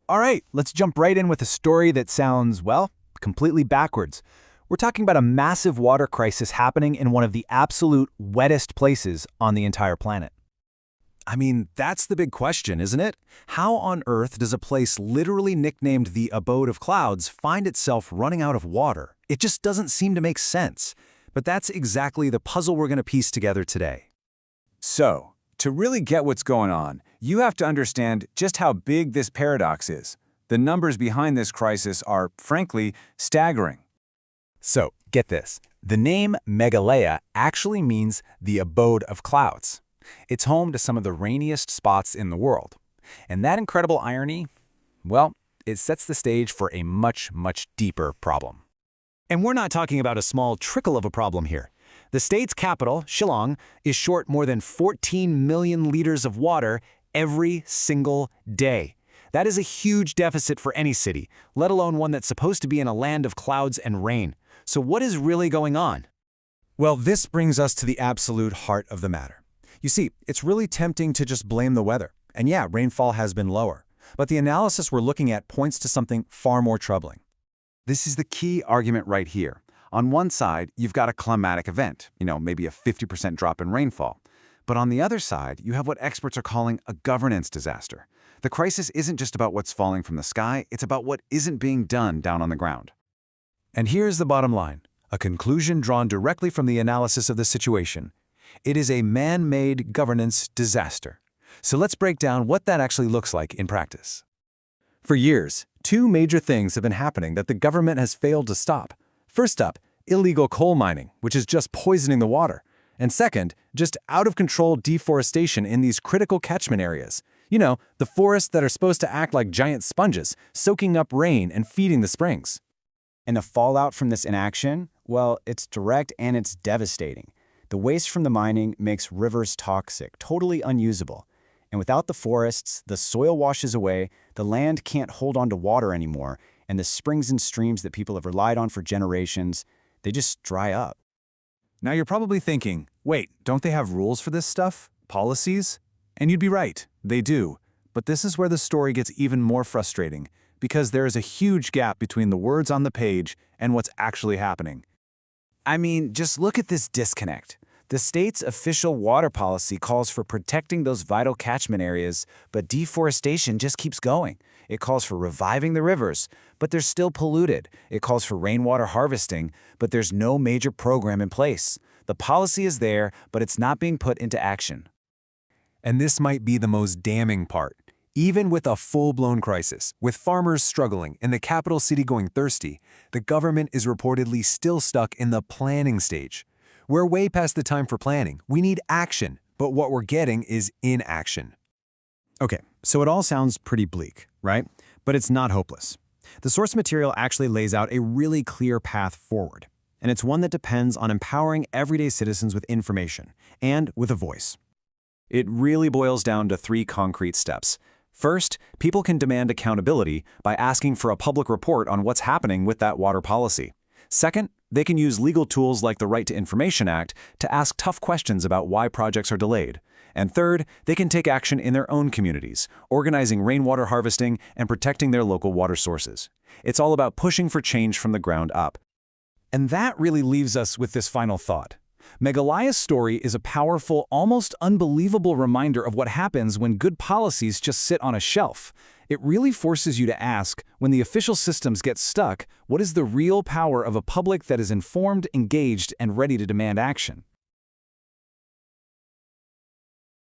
All right, let's jump right in with a story that sounds, well, completely backwards. We're talking about a massive water crisis happening in one of the absolute wettest places on the entire planet. I mean, that's the big question, isn't it? How on earth does a place literally nicknamed the Abode of Clouds find itself running out of water? It just doesn't seem to make sense. But that's exactly the puzzle we're going to piece together today. So, to really get what's going on, you have to understand just how big this paradox is. The numbers behind this crisis are, frankly, staggering. So, get this. The name Meghalaya actually means the Abode of Clouds. It's home to some of the rainiest spots in the world. And that incredible irony, well, it sets the stage for a much, much deeper problem. And we're not talking about a small trickle of a problem here. The state's capital, Shillong, is short more than 14 million liters of water every single day. That is a huge deficit for any city, let alone one that's supposed to be in a land of clouds and rain. So what is really going on? Well, this brings us to the absolute heart of the matter. You see, it's really tempting to just blame the weather. And yeah, rainfall has been lower. But the analysis we're looking at points to something far more troubling. This is the key argument right here. On one side, you've got a climatic event, maybe a 50% drop in rainfall. But on the other side, you have what experts are calling a governance disaster. The crisis isn't just about what's falling from the sky, it's about what isn't being done down on the ground. And here's the bottom line, a conclusion drawn directly from the analysis of the situation. It is a man-made governance disaster. So let's break down what that actually looks like in practice. For years, two major things have been happening that the government has failed to stop. First up, illegal coal mining, which is just poisoning the water. And second, just out-of-control deforestation in these critical catchment areas. The forests that are supposed to act like giant sponges, soaking up rain and feeding the springs. And the fallout from this inaction, well, it's direct and it's devastating. The waste from the mining makes rivers toxic, totally unusable. And without the forests, the soil washes away, the land can't hold on to water anymore, and the springs and streams that people have relied on for generations, they just dry up. Now you're probably thinking, wait, don't they have rules for this stuff? Policies? And you'd be right, they do. But this is where the story gets even more frustrating, because there is a huge gap between the words on the page and what's actually happening. I mean, just look at this disconnect. The state's official water policy calls for protecting those vital catchment areas, but deforestation just keeps going. It calls for reviving the rivers, but they're still polluted. It calls for rainwater harvesting, but there's no major program in place. The policy is there, but it's not being put into action. And this might be the most damning part. Even with a full-blown crisis, with farmers struggling and the capital city going thirsty, the government is reportedly still stuck in the planning stage. We're way past the time for planning. We need action, but what we're getting is inaction. Okay, so it all sounds pretty bleak, right? But it's not hopeless. The source material actually lays out a really clear path forward, and it's one that depends on empowering everyday citizens with information and with a voice. It really boils down to three concrete steps. First, people can demand accountability by asking for a public report on what's happening with that water policy. Second, they can use legal tools like the Right to Information Act to ask tough questions about why projects are delayed. And third, they can take action in their own communities, organizing rainwater harvesting and protecting their local water sources. It's all about pushing for change from the ground up. And that really leaves us with this final thought. Meghalaya's story is a powerful, almost unbelievable reminder of what happens when good policies just sit on a shelf. It really forces you to ask, when the official systems get stuck, what is the real power of a public that is informed, engaged, and ready to demand action?